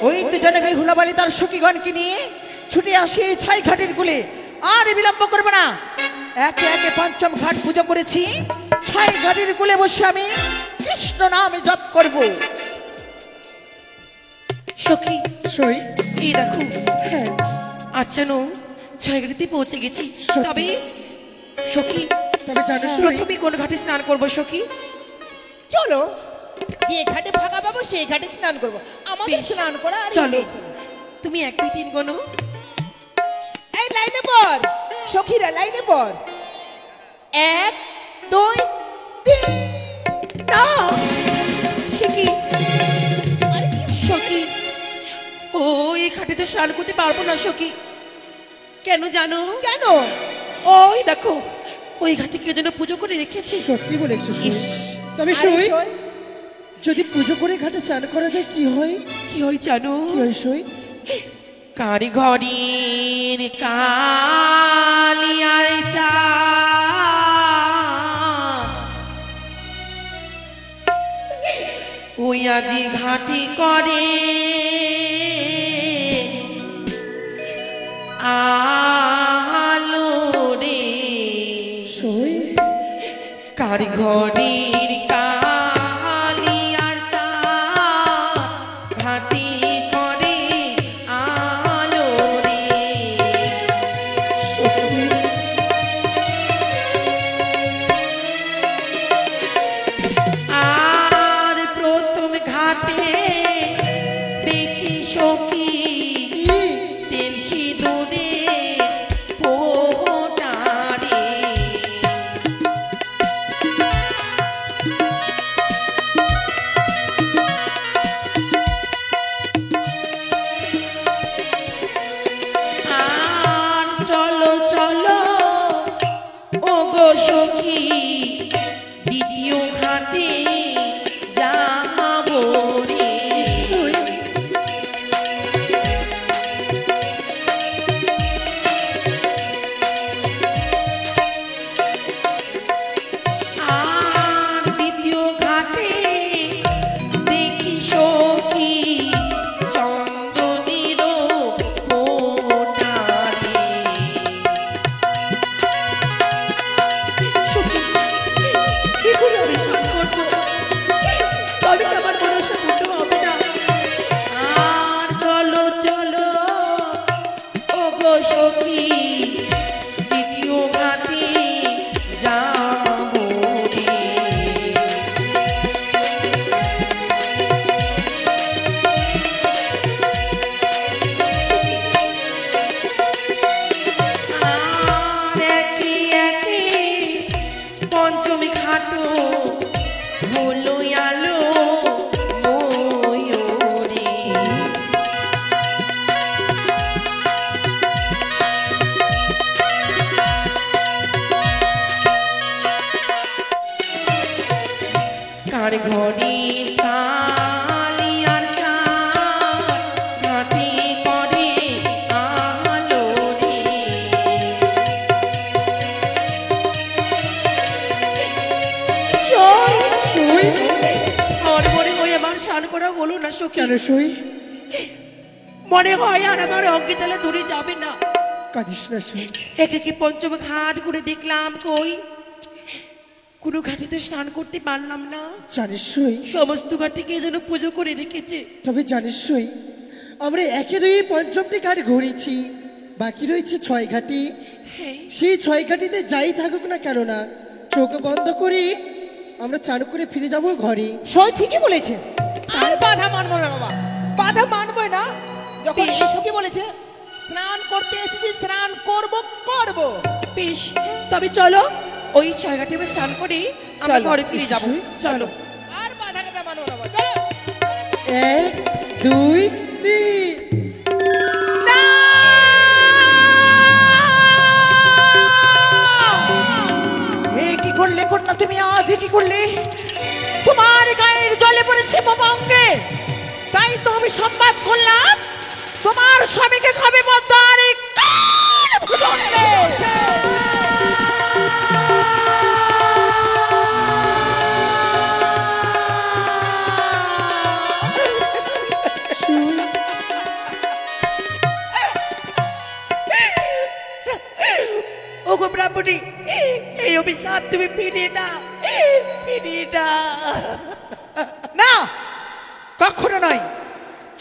ওই দুজনে হুলাবালি তার সখীগণকে নিয়ে ছুটে আসে ছয় ঘাটের কুলে। আর বিলম্ব করবে না, একে একে পঞ্চম ঘাট পুজো করেছি, ছয় ঘাটের কুলে বসে আমি কৃষ্ণ নামে জপ করব। সখী সই এই দেখো, হ্যাঁ আচ্ছা নো ছয় ঘাটিতে পৌঁছে গেছি। সত্যি? তবে সখী তবে জানো সই প্রথমে কোন ঘাটে স্নান করবো সখী? চলো, যে ঘাটে ফাঁকা পাবো সেই ঘাটে স্নান করবো। আমাদের বেশ, স্নান করা আর চলো। হলেই। তুমি 1 2 3 গোনো। এই লাইনে পর সখীরা, লাইনে পর। 1 2 3। না সখী, সখী ও এই ঘাটিতে স্নান করতে পারবো না সখী। কেন জানো? কেন? ওই দেখো, ওই ঘাটে কে যেন পুজো করে রেখেছে। সত্যি বলেছো সই। তবে আরে সই সই, যদি পুজো করে ঘাটে চান করা যায় কি হয়? কি হয় জানো? কি হয় সই? কারিগরির কালিয়ার চা ওই আজি ঘাটি করে আলো রে। সই কারিগরির কালিয়ার চা ঘাটি করে আলো রে। আর প্রথম ঘাটে দেখি সখী তেল সিঁদুরে ফোঁটা রে। আর চলো চলো ও গো সখী দ্বিতীয় ঘাটে যাবো রে। সই আর দ্বিতীয় ঘাটে দেখি সখী চন্দনীর ফোঁটা রে। সখী, কি করে আমি স্নান করবো? তবে কি আমার মনসা পূর্ণ হবে না? আর চলো চলো ও গো সখী দ্বিতীয় ঘাটে যাবো রে। আর একে একে পঞ্চমী ঘাটো হলো আলো ময়ূরী। কার ঘরে কালিয়ার চা ঘাটে করে আলো রে। সই আর মনে হয় আমার স্নান করা হলো না সখী। কেন সই? মনে হয় আর আমার অঙ্কিতালে দূরে যাবে না। কাঁদিস না সই। একে কি পঞ্চম ঘাট ঘুরে দেখলাম, কই কোনো ঘাটিতে স্নান করতে পারলাম না। জানিস সই, সমস্ত ঘাটে কে যেন পুজো করে রেখেছে। তবে জানিস সই আমরা একে দুই পঞ্চমটি ঘাট ঘুরেছি, বাকি রয়েছে ছয় ঘাটি। হ্যাঁ, সেই ছয় ঘাটিতে যাই থাকুক না কেন না, চোখ বন্ধ করি আমরা চান করে ফিরে যাব ঘরে। সই ঠিকই বলেছে। আর বাধা মানবো না বাবা, বাধা মানবো না। যখন বেশ। এই সখী বলেছে স্নান করতে এসেছি, স্নান করব করব। বেশ, তবে চলো ওই ছয় ঘাটে আমরা স্নান করে আমরা চলো, ঘরে ফিরে যাবো। চলো। আর বাধা টাধা মানবো না বাবা, চলো। 1 2 3। এ কি করলে কন্যা তুমি, আজ এ কি করলে? তোমার গায়ের জলে পড়েছে মোমঙ্গে, তাই তো আমি সংবাদ করলাম তোমার স্বামীকে খাবে মধ্যে আর এই কাল ভুজন্ডে। তুমি ফিরিয়ে দাও, ফিরিয়ে দাও। না, কখনো নয়।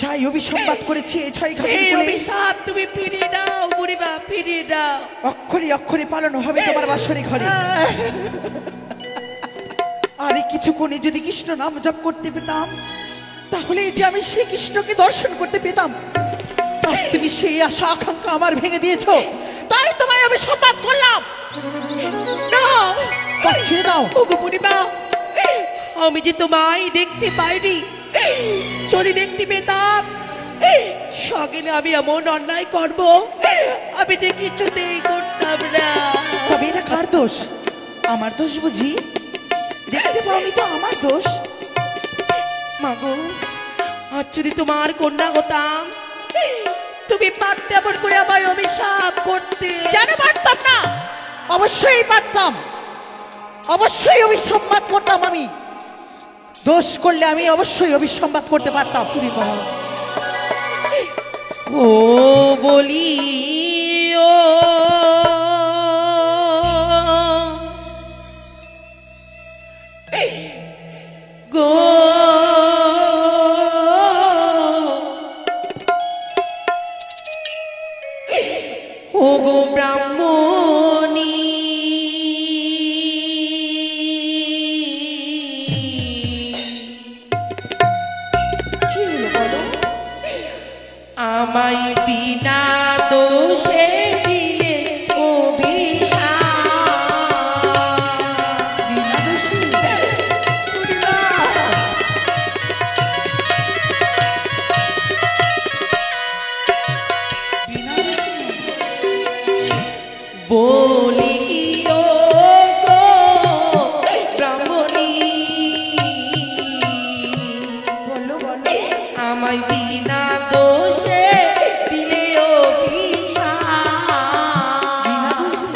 যাই অভিসম্পাত করেছি এই 6 ঘাটের এই কোলে, অভিশাপ তুমি ফিরিয়ে দাও বুড়িমা, ফিরিয়ে দাও। অক্ষরে অক্ষরে পালন হবে তোমার বাসরে ঘরে। আর এই কিছুক্ষণে যদি কৃষ্ণ নাম জপ করতে পেতাম, তাহলে যে আমি শ্রীকৃষ্ণকে দর্শন করতে পেতাম। আজ তুমি সেই আশা আকাঙ্ক্ষা আমার ভেঙে দিয়েছো, তাই তোমায় আমি সম্পাদ করলাম। না, ছেড়ে দাও। ওগো বুড়িমা, আমি যে তোমায় দেখতে পাইনি, যদি দেখতে পেতাম সগেলে আমি এমন অন্যায় করব আমি যে কিছুতেই করতাম না। তবে এটা কার দোষ? আমার দোষ বুঝি? দেখতে পাওনি তো আমার দোষ? মাগো, আজ যদি তোমার কন্যা হতাম, তুমি পারতে এমন করে আমায় অভিশাপ করতে। কেন পারতাম না? অবশ্যই পারতাম, অবশ্যই অভিসম্পাত করতাম। আমি দোষ করলে আমি অবশ্যই অভিসম্পাত করতে পারতাম। ও বলি ও গো ও গো ব্রাহ্মণী, কি হলো বলো? আমায় বিনা দোষে দিয়ে অভিশাপ। বিনা দোষী? বিনা দোষী? বলি ও গো ব্রাহ্মণী, বলো বলো। আমায় বিনা দোষে দিলে অভিশাপ। বিনা দোষী?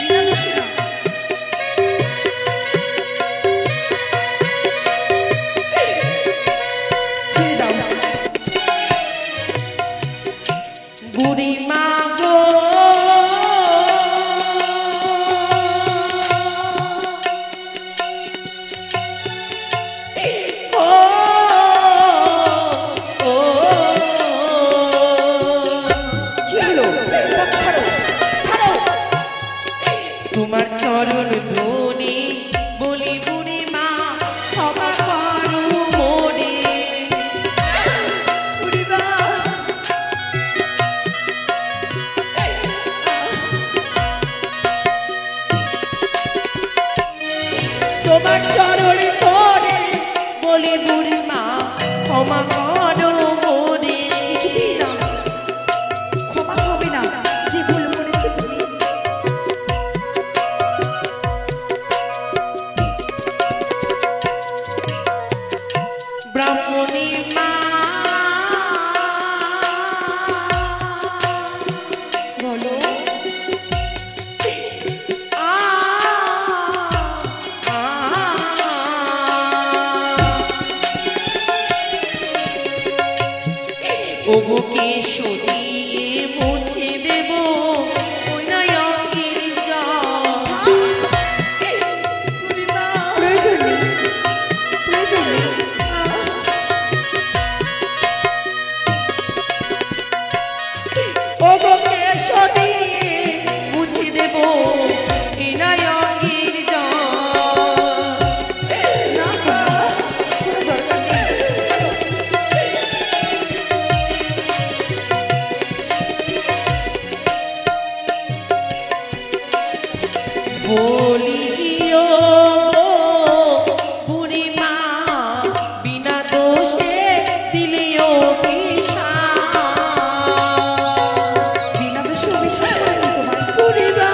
বিনা দোষী না। ছেড়ে দাও। বুড়ি মা গো, ও ও কি হলো? পথ ছাড়ো, ছাড়ো। তোমার চরণ ধ্বনি বলি বুড়ি মা, ক্ষমা করো মনে। বুড়ি মা, তোমার চরণ ধরে বলি বুড়ি মা, ক্ষমা করো মনে। কিছুতেই না, ক্ষমা হবে না। যে ভুল করেছি তুমি। ব্রাহ্মণী মা, বলো। আ আ ওগো কেশো দিয়ে মুছে দেব ওই নয়নের জল। প্রয়োজন নেই, প্রয়োজন নেই। ওগো কেশো দিয়ে মুছে দেব এই নয়নের জল। না, কোনো দরকার নেই। বলি ও বুড়ি মা, বিনা দোষে দিলে অভিশাপ। বিনা দোষে অভিশাপ করেনি তোমায়। বুড়ি মা,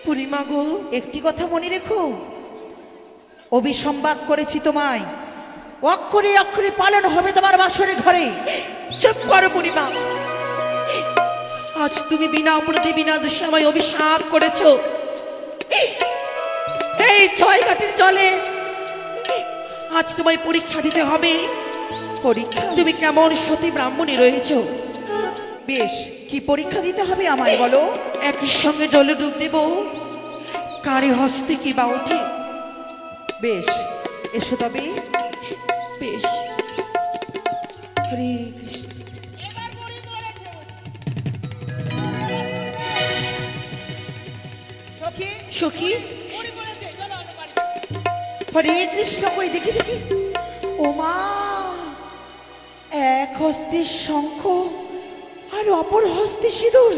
বুড়ি মা গো, একটি কথা মনে রেখো, অভিসম্বাদ করেছি তোমায়, অক্ষরে অক্ষরে পালন হবে তোমার বাসরে ঘরে। চুপ করো বুড়ি মা। আজ তুমি বিনা অপরাধে বিনা দোষে আমায় অভিশাপ করেছো। এই 6 ঘাটের জলে আজ তোমায় পরীক্ষা দিতে হবে। পরীক্ষা? তুমি কেমন সতী ব্রাহ্মণী রয়েছ। বেশ, কি পরীক্ষা দিতে হবে আমায় বলো। একই সঙ্গে জলে ডুব দেব, কারে হস্তে কি বা ওঠে। বেশ, এসো তবে। বেশ। হরে কৃষ্ণ। সখী সখী, বুড়ি বলেছে চলো আমার বাড়ি। হরে কৃষ্ণ, কই দেখি দেখি। ও মা, এক হস্তে শঙ্খ আর অপর হস্তে সিঁদুর।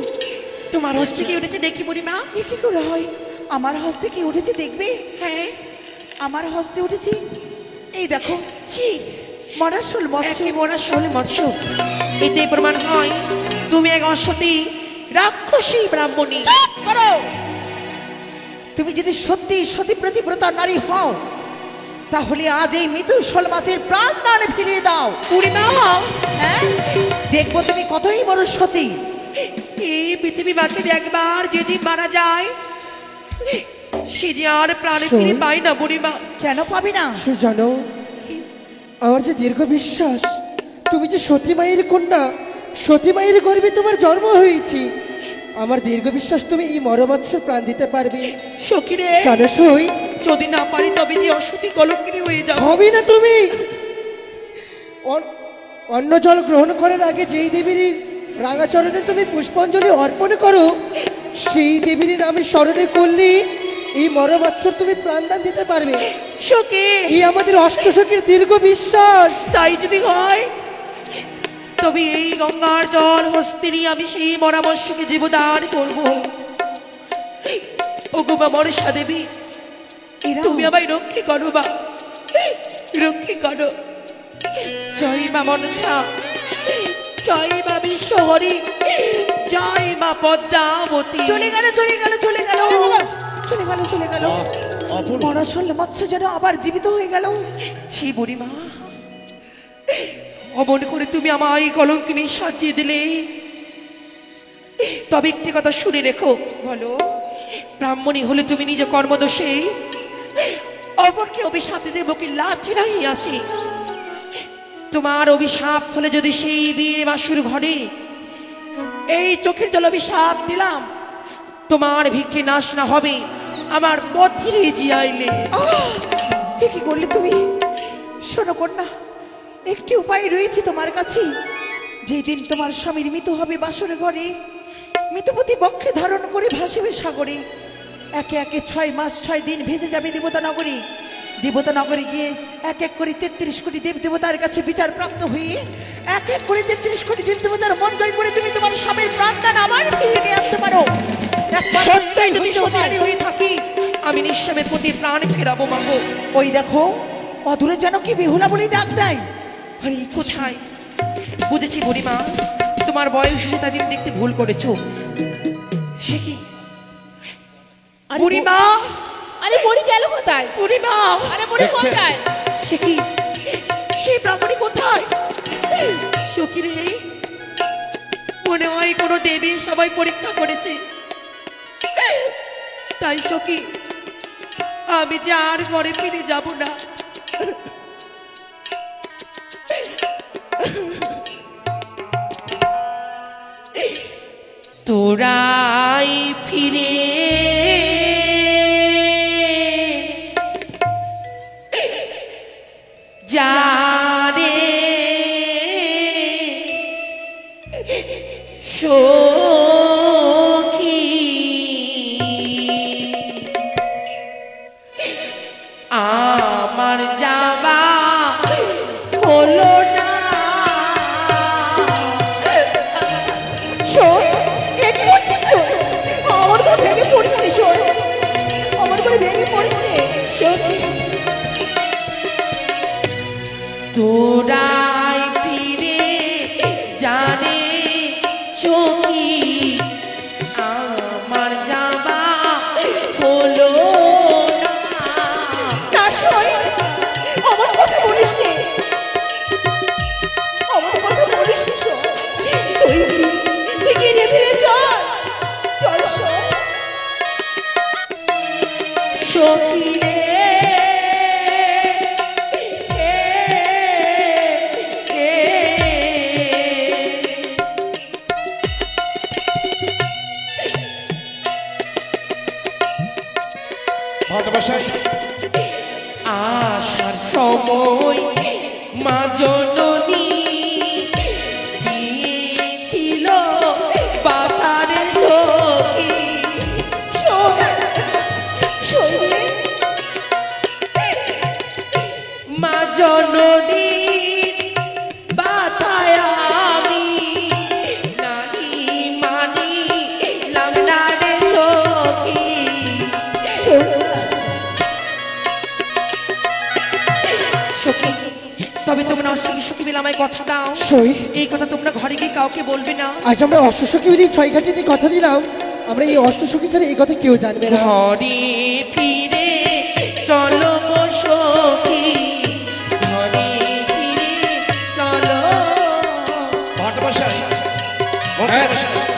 তোমার হস্তে কি উঠেছে দেখি বুড়িমা। এ কি করে হয়? আমার হস্তে কি উঠেছে দেখবে? হ্যাঁ, আমার হস্তে উঠেছি, এই দেখো। ছি, মরাশোল মৎস্য। একই মোরা শহলে মৎস্য। এতে প্রমাণ হয় তুমি এক অসতী রাক্ষসী ব্রাহ্মণী। চুপ করো। তুমি যদি সত্যি সতী প্রতিব্রতা নারী হও, তাহলে আজ এই মৃত্যু শোল মাছের প্রাণ দান ফিরিয়ে দাও। বুড়িমা, হ্যাঁ, দেখবো তুমি কতই বড় সতী। এই পৃথিবী বাঁচে একবার যে জীব মারা যায়, সে যে আর প্রাণে ফিরে পায় না বুড়িমা। কেন পাবি না? সে জানো, আমার যে দীর্ঘ বিশ্বাস তুমি যে সতী মায়ের কন্যা, সতী মায়ের গর্ভে তোমার জন্ম হয়েছে। আমার দীর্ঘ বিশ্বাস তুমি এই মরমৎস্য প্রাণ দিতে পারবে। সখী রে, জানো সই, যদি না পারি তবে যে অসতী কলঙ্কিনী হয়ে যাও। হবে না তুমি। অন্ন জল গ্রহণ করার আগে যেই দেবীর রাঙাচরণে তুমি পুষ্পাঞ্জলি অর্পণ করো, সেই দেবীর নামে স্মরণে করলে এই মরমৎস্য তুমি প্রাণদান দিতে পারবে। সখী, এই আমাদের অষ্টসখীর দীর্ঘ বিশ্বাস। তাই যদি হয় তবে এই গঙ্গার জল হস্তে নিয়ে আমি সেই মরামৎস্যকে জীবদান করব। ও গো মা মনসা দেবী, এরা তুমি আমায় রক্ষী করো মা, রক্ষী করো। জয় মা মনসা, জয় মা বিশ্বহরি, জয় মা পদ্মাবতী। চলে গেল, চলে গেল, চলে গেল, চলে গেল, চলে গেল। মরাশোল মৎস্য যেন আবার জীবিত হয়ে গেল। ছি বুড়িমা, অমন করে তুমি আমায় কলঙ্কিনী সাজিয়ে দিলে। তবে একটি কথা শুনে রেখো, বলো। ব্রাহ্মণী হলে তুমি নিজ কর্মদোষে অপরকে অভিশাপ দিতে বুকে লাজ নাই আসে। তোমার অভিশাপ হলে যদি সেই বিয়ে বাসুর ঘরে এই চোখের জল অভিশাপ দিলাম, তোমার ভিক্ষে নাশ না হবে আমার পথিরে জিয়াইলে। এ কি করলে তুমি? শোনো কন্যা, একটি উপায় রয়েছে তোমার কাছে। যেদিন তোমার স্বামীর মৃত্যু হবে বাসর ঘরে, মৃত্যুপতি বক্ষে ধারণ করে ভাসিবে সাগরে। একে একে 6 মাস 6 দিন ভেসে যাবে দেবতা নগরী। দেবতা নগরে গিয়ে এক এক করে 33 কোটি দেব দেবতার কাছে বিচার প্রাপ্ত হয়ে এক এক করে 33 কোটি দেব দেবতার মন জয় করে তুমি তোমার স্বামীর প্রাণদান আবার ফিরিয়ে নিয়ে আসতে পারো। একবার সত্যই যদি হইতে সত্যি হয়। হয়ে থাকি, আমি নিঃস্বামের প্রতি প্রাণ ফেরাবো মাগো। ওই দেখো, অদূরে যেন কি বিহুলা বলি ডাক দেয়। আরে কোথায়? বুঝেছি বুড়িমা, তোমার বয়স তাদের দেখতে ভুল করেছো। সে কি বুড়িমা? আরে বুড়ি গেল কোথায়? বুড়িমা, আরে বুড়ি কোথায়? সে কি সেই ব্রাহ্মণী কোথায়? সখী রে, মনে হয় কোনো দেবী সবাই পরীক্ষা করেছে। তাই সখী, আমি যে আর ঘরে ফিরে যাব না। তোরাই ফিরে জানে সখী, আমার যাবা হলো না। শোন, এ কি করছিস শোন? আমার উপর ভেঙে পড়িস নি শোন, আমার উপরে ভেঙে পড়িস নি। সখী, তোরাই ফিরে জানে সখী, আমার যাবা হলো না। না শোন, আমার কথা বলিস নি, আমার কথা বলিস নি শোন। তুই গিয়ে ফিরে চল, চল শোন। সখী রে, ভট্টমশাই আসার সময় মা জননী দিয়েছিল বাতারে সখী। মা জননী বাতায় আমি নানি মানি লাম না রে সখী। সখী, তবে তোমরা অষ্টমী সখী মিলে আমায় কথা দাও, সই এই কথা তোমরা ঘরে গিয়ে কাউকে বলবে না। আজ আমরা অষ্টসখী মিলে ছয় ঘাটে দিয়ে কথা দিলাম, আমরা এই অষ্টসখী ছাড়া এই কথা কেউ জানবে না। ঘরে ফিরে চলো গো সখী, ঘরে ফিরে চলো। ভট্টমশাই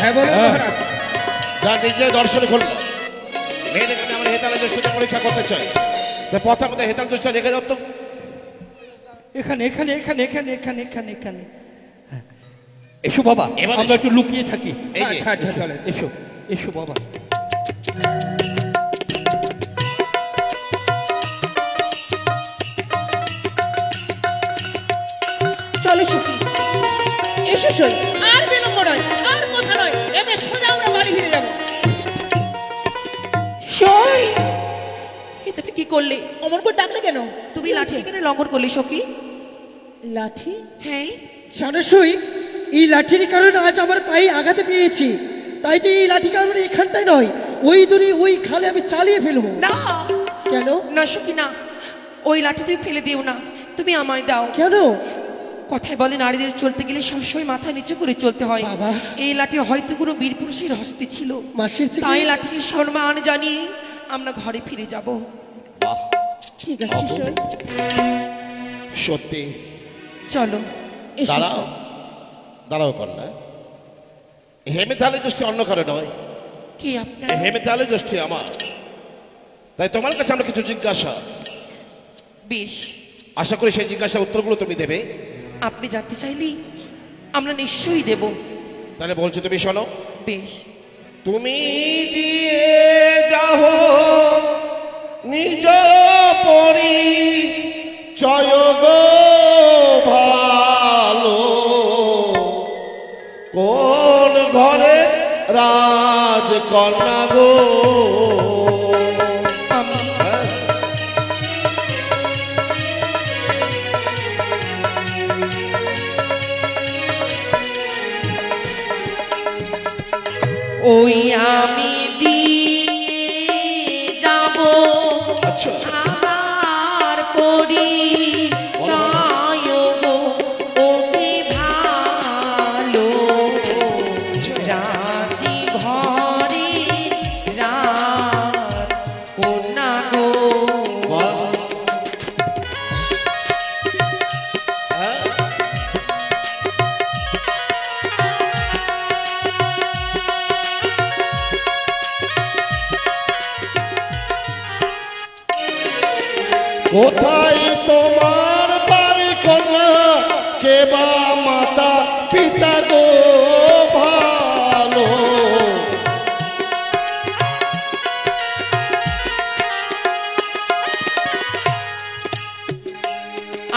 হ্যাঁ বলুন মহারাজ। যা নিজে দর্শনে করল মেয়েদের জন্য আমার হেতালে দৃষ্টিতে পরীক্ষা করতে চাই, পথের মধ্যে হেতাল দৃষ্টি রেখে দাও তো। এখানে এখানে এখানে এখানে এখানে এখানে এখানে হ্যাঁ। এসো বাবা, এবার আমরা এসো। একটু লুকিয়ে থাকি। এই যে। আচ্ছা আচ্ছা চলেন। এসো এসো বাবা। চলো সখী। এসো সই, আর বিলম্ব নয়, আর কথা নয়, এবার সোজা আমরা বাড়ি ফিরে যাবো। সই, এ তুমি কি করলে? অমর করে ডাকলে কেন? তুমি লাঠি কেন লঙ্ঘন করলে সখী? লাঠি? হ্যাঁ, জানো সই, এই লাঠির কারণে আজ আমার পায়ে আঘাতে পেয়েছি, তাই তো এই লাঠি কারণে এখানটাই নয়, ওই দূরে ওই খালে আমি চালিয়ে ফেলবো। না কেন? না সখী না, ওই লাঠি তুমি ফেলে দিও না, তুমি আমায় দাও। কেন? কথায় বলে নারীদের চলতে গেলে সবসময় মাথা নিচু করে চলতে হয়। বাবা। এই লাঠি হয়তো কোনো বীর পুরুষের হস্তে ছিল, মাসির থেকে তাই লাঠিকে সম্মান জানিয়ে আমরা ঘরে ফিরে যাব। ঠিক আছে সই। সত্যি চলো। এসো। দাঁড়াও দাঁড়াও কন্যা, হেমিতালে দৃষ্টি অন্য কারো নয়, কি আপনার? হেমিতালে দৃষ্টি আমার, তাই তোমার কাছে আমরা কিছু জিজ্ঞাসা, বেশ, আশা করি সেই জিজ্ঞাসার উত্তরগুলো তুমি দেবে। আপনি জানতে চাইলেই আমরা নিশ্চয়ই দেব। তাহলে বলছো তুমি শোনো। বেশ। তুমি দিয়ে যাও নিজ পরিচয় গো ভালো, কোন ঘরে রাজকন্যা গো। আমি ওই আমি দিয়ে যাব আচ্ছা আমার পরিচয় গো, ওকে ভালো রাজি ঘরে রাজকন্যা গো। কোথায় তোমার বাড়ি কন্যা, কে বা মাতা পিতা গো ভালো।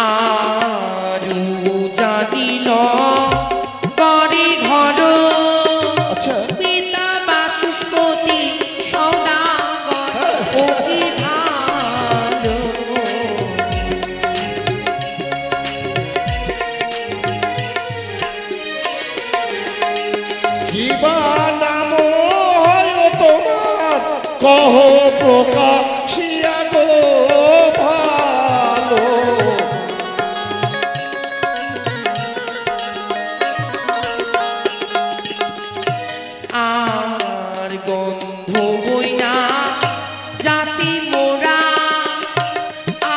আরু জানিল করে ঘর, আচ্ছা পিতা বাচস্পতি সদাগর, অতি ভালো। কিবা নাম হয় তোমার, কহ প্রকাশিয়া গো ভালো। আর গন্ধ বইনা জাতি মোরা,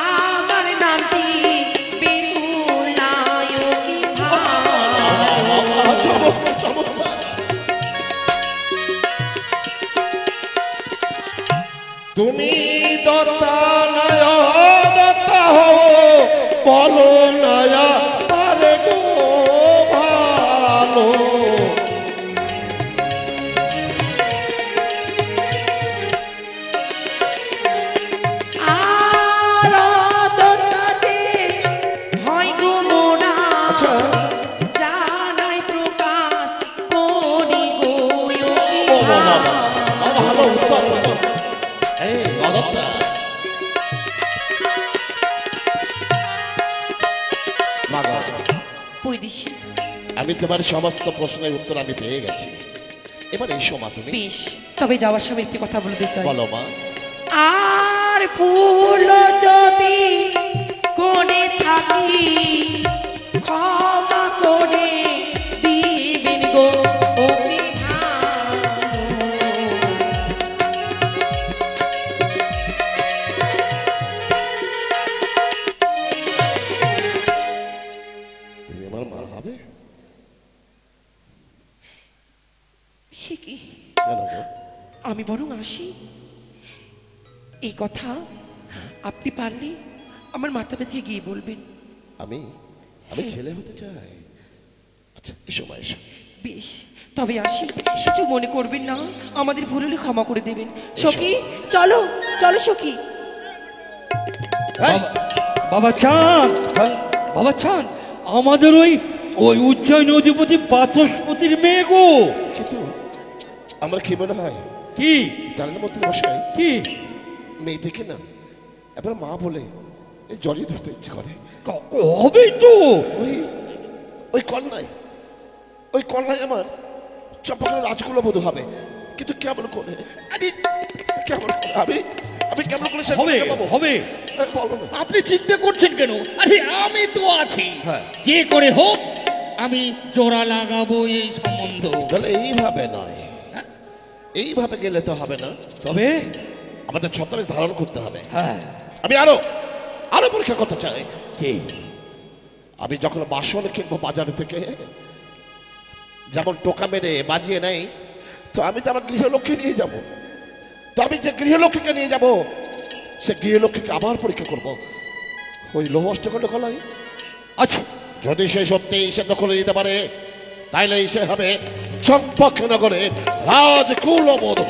আমার নামটি বেহুলায়কি ভালো। চমৎকার চমৎকার। তুমি দত্তা নয়া দত্তা হো, বলো নয়া পারে গো ভালো। বাবা ভালো উত্তর এই অদত্তা মা গো, বৈদেশি আমি তোমার সমস্ত প্রশ্নের উত্তর আমি পেয়ে গেছি। এবার এই সময় তুমি বেশ, তবে যাওয়ার সময় একটি কথা বলতে চাই। বলো মা। আর ফুল যদি কোণে থাকি ক্ষমা করে দিবেন গো তুমি আমার মা হবে? সে কি, কেন গো? আমি বরং আসি। এই কথা আপনি পারলে আমার মাথা ব্যথে গিয়ে বলবেন। আমি আমি ছেলে হতে চাই। আচ্ছা এসো মা এসো। বেশ, তবে আসি। কিছু মনে করবেন না, আমাদের ভুল হলে ক্ষমা করে দেবেন। সখী চলো চলো সখী। এই, বাবা চাঁদ, হ্যাঁ? বাবা চাঁদ, আমাদের ওই ওই উজ্জয়িনী অধিপতি বাচস্পতির মেয়ে গো। কিন্তু আমার কি মনে হয় কি জানেন মন্ত্রী মশাই, কি মেয়েটিকে না এবার মা বলে এই জড়িয়ে ধরতে ইচ্ছে করে। হবেই তো। ওই ওই কন্যায় আমার চম্পাকের রাজকুলো বোধ হবে। কিন্তু কেমন করে কেমন করে আমি কেমন করে সে হবে পাবো? হবে। বলো না। আপনি চিন্তা করছেন কেন? আরে আমি তো আছি। হ্যাঁ। যে করে হোক আমি জোড়া লাগাবো এই সম্বন্ধ। তাহলে এইভাবে নয়, এইভাবে গেলে তো হবে না। তবে আমাদের ছদ্মবেশ ধারণ করতে হবে। হ্যাঁ, আমি আরো পরীক্ষা করতে চাই। কি আমি যখন বাসন কিনবো বাজার থেকে, যেমন টোকা মেরে বাজিয়ে নেই, তো আমি তো আমার গৃহলক্ষ্মী নিয়ে যাব। তো আমি যে গৃহলক্ষ্মীকে নিয়ে যাব, সে গৃহলক্ষ্মীকে আবার পরীক্ষা করব ওই লৌহ অষ্টখণ্ড কলাই। আচ্ছা, যদি সে সত্যি সে দখলে দিতে পারে, তাইলে সে হবে চম্পকনগরের রাজকুলবোধ।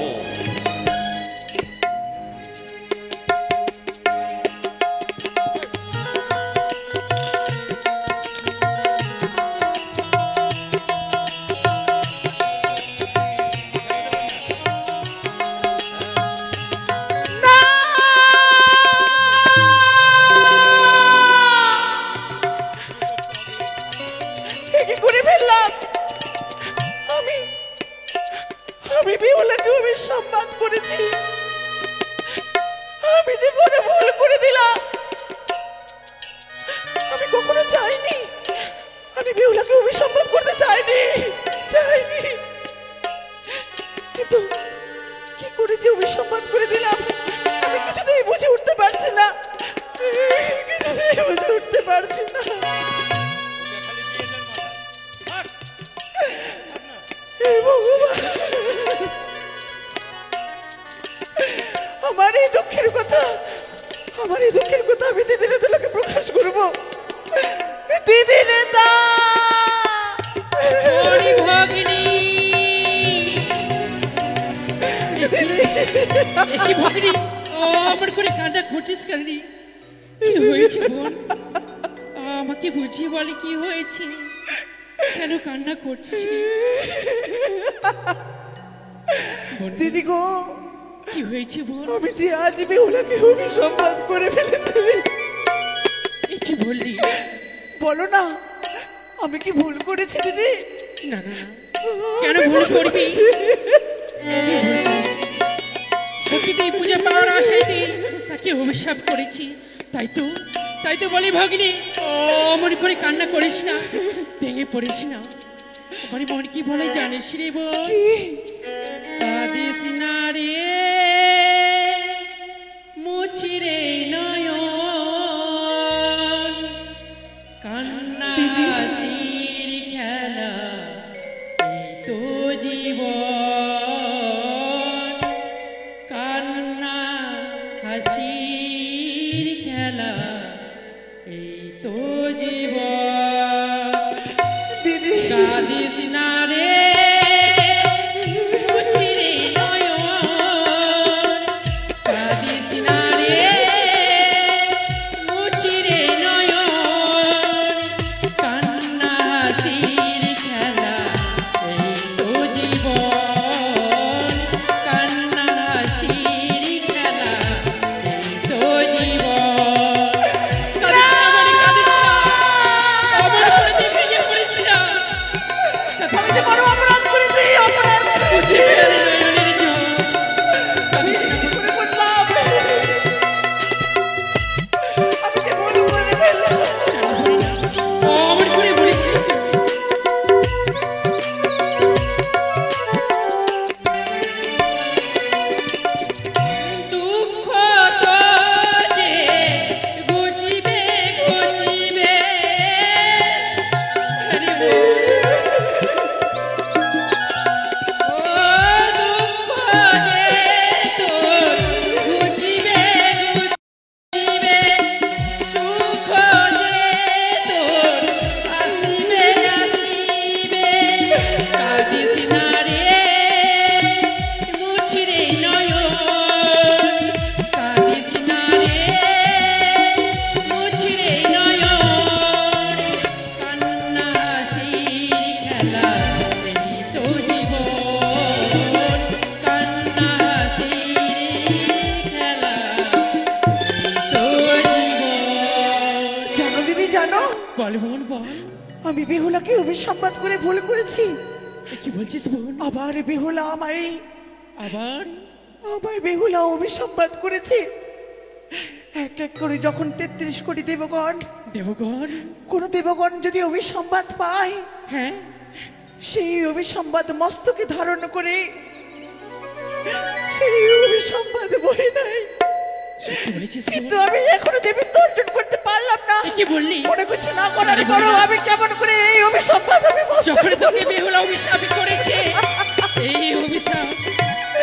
কি করে ফেললাম আমি? আমি বিমলাকে অভিসম্পাত করেছি। আমি যে বড় ভুল করে দিলাম। আমি কখনো চাইনি, আমি বিমলাকে অভিসম্পাত করতে চাইনি। কিন্তু কি করে যে অভিসম্পাত করে দিলাম, আমি কিছুতেই বুঝে উঠতে পারছি না। কিছুতেই বুঝে উঠতে পারছি না। হে ভগবান, আমার এই দুঃখের কথা আমি দিদি নেতাকে প্রকাশ করবো। দিদি নেতা, ভগিনী কি ভগিনী, ও আমার করে কান্না করছিস কেন? কি হয়েছে বোন? আমাকে বুঝিয়ে বলে কি হয়েছে, কেন কান্না করছিস? দিদি গো, কি হয়েছে বোন? আমি যে আজ বেহুলাকে অভিসম্পাত করে ফেলেছি। কি বললি? বলো না, আমি কি ভুল করেছি দিদি? না না না, কেন ভুল করবি? কি ভুল করেছি? সখীতেই পূজা পাওয়ার আশাইতে তাকে অভিশাপ করেছি। তাই তো বলি ভগিনী, ও মনে করে কান্না করিস না, ভেঙে পড়িস না। আমার মন কি বলে জানিস রে বোন? কাঁদিস না রে, মুচিরে নয়ন, কান্না হাসির খেলা, এই তো জীবন। কান্না হাসির খেলা, এই তো জীবন। দিদি কাঁদিস না রে, আমি বেহুলাকে অভিসম্পাদ করে ভুল করেছি। কি বলছিস বোন? আবার বেহুলা আমায় আবার আমায় বেহুলা অভিসম্পাদ করেছে। এক এক করে যখন 33 কোটি দেবগণ দেবগণ, কোন দেবগণ যদি অভিসম্পাদ পায়, হ্যাঁ, সেই অভিসম্পাদ মস্তকে ধারণ করে সেই অভিসম্পাদ বয়ে নাই। সত্যি বলেছিস কিন্তু বোন? আমি এখনো দেবীত্ব অর্জন করতে পারলাম না। এ কি বললি? মনে কিছু না করার আরে পরেও বেহুলা। আমি কেমন করে এই অভিসম্পাদ আমি মস্তকে যখন তোকে বেহুলা অভিশাপ করেছে, এই অভিশাপ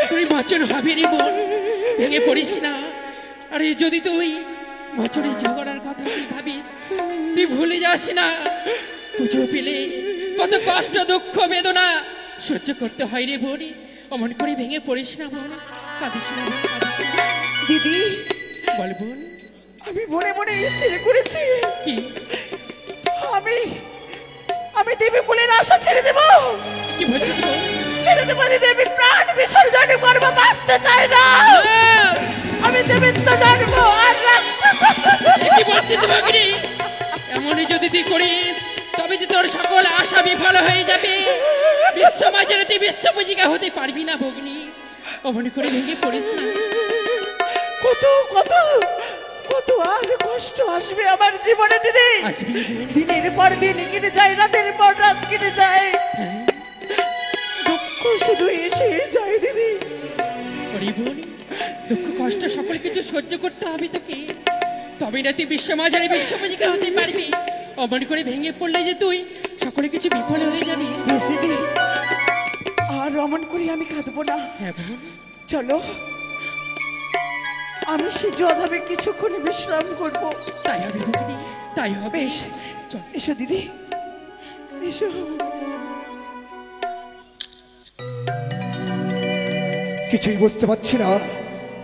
তুই মোচন হবে রে বোন, ভেঙে পড়িস না। আরে যদি তুই মোচনের ঝগড়ার কথা তুই ভাবি, তুই ভুলে যাস না পুজো পেলে কত কষ্ট দুঃখ বেদনা সহ্য করতে হয় রে বোন। অমন করে ভেঙে পড়িস না বোন, কাঁদিস না বোন, কাঁদিস না। দিদি, বল বোন। আমি মনে মনে স্থির করেছি কি আমি আমি দেবী কুলের আশা ছেড়ে দেব। কি বলছিস বোন? ছেড়ে দেব, দেবীর প্রাণ বিসর্জন করবো, বাঁচতে চাই না। আমি দেবীত্ব জানবো আর কি বলছিস ভগিনী? এমনই যদি তুই করিস তবে যে তোর সকল আশা বিফল হয়ে যাবে। বিশ্ব মাঝে তুই বিশ্বপূজিকা হতে পারবি না ভগিনী। অমন করে ভেঙে পড়িস না। কত কত কত আর কষ্ট আসবে আমার জীবনে দিদি। আসবি রে বোন। দিনের পর দিন কেটে যায়, রাতের পর রাত কেটে যায়, দুঃখ শুধু এসে যায় দিদি। ওরে বোন, দুঃখ কষ্ট সকল কিছু সহ্য করতে হবে তোকে, তবে না তুই বিশ্ব মাঝারে বিশ্বপূজিকা হতে পারবি। অমন করে ভেঙে পড়লে যে তুই সকলে কিছু বিফল হয়ে যাবি। বেশ দিদি, আর অমন করে আমি কাঁদবো না। হ্যাঁ বোন, চলো, আমি সে অধাবে কিছুক্ষণ বিশ্রাম করবো। তাই হবে ভগিনী, তাই হবে। বেশ, এসো দিদি, এসো। কিছুই বুঝতে পারছি না।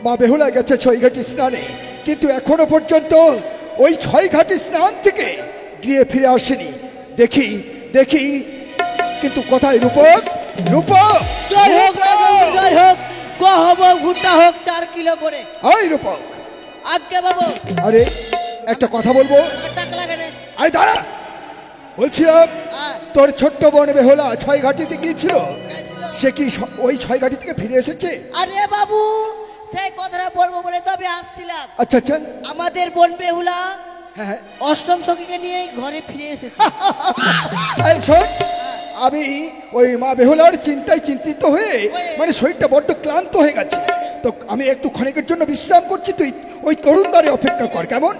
মা বেহুলা গেছে ছয়ঘাটি স্নানে, কিন্তু এখনো পর্যন্ত ওই ছয়ঘাটি স্নান থেকে গিয়ে ফিরে আসেনি। দেখি দেখি, কিন্তু কোথায় রূপক? রূপক, জয় হোক জয় হোক, গহ হোক ভুট্টা হোক 4 কিলো করে। হাই রূপক, আজ্ঞে বাবু, আরে একটা কথা বলবো। টাকা লাগে না। আরে দাঁড়া, বলছি তোর ছোট্ট বোন বেহুলা ছয়ঘাটিতে গিয়েছিল, সে কি ওই ছয়ঘাটি থেকে ফিরে এসেছে? আরে বাবু, সেই কথাটা বলবো বলে তো আমি আসছিলাম। আচ্ছা আচ্ছা, আমাদের বোন বেহুলা হ্যাঁ অষ্টম সখীকে নিয়ে ঘরে ফিরে এসেছে। এই শোন, আমি ওই মা বেহুলার চিন্তায় চিন্তিত হয়ে মানে শরীরটা বড্ড ক্লান্ত হয়ে গেছে, তো আমি একটু ক্ষণিকের জন্য বিশ্রাম করছি। তুই ওই তরুণ দ্বারে অপেক্ষা কর, কেমন?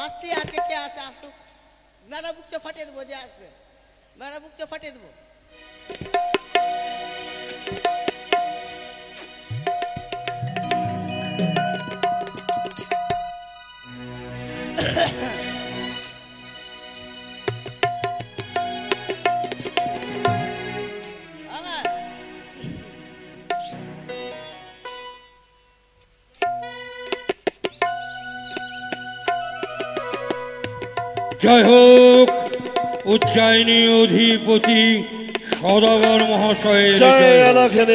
আসছি, আজকে কে আসে আসো, মেরা বুক চো ফাটিয়ে দেবো, যে আসবে মেরা বুক চো ফাটিয়ে দেবো। জয় হোক উজ্জয়িনী অধিপতি সদাগর মহাশয়ের জয় জয় হোক। আলাখের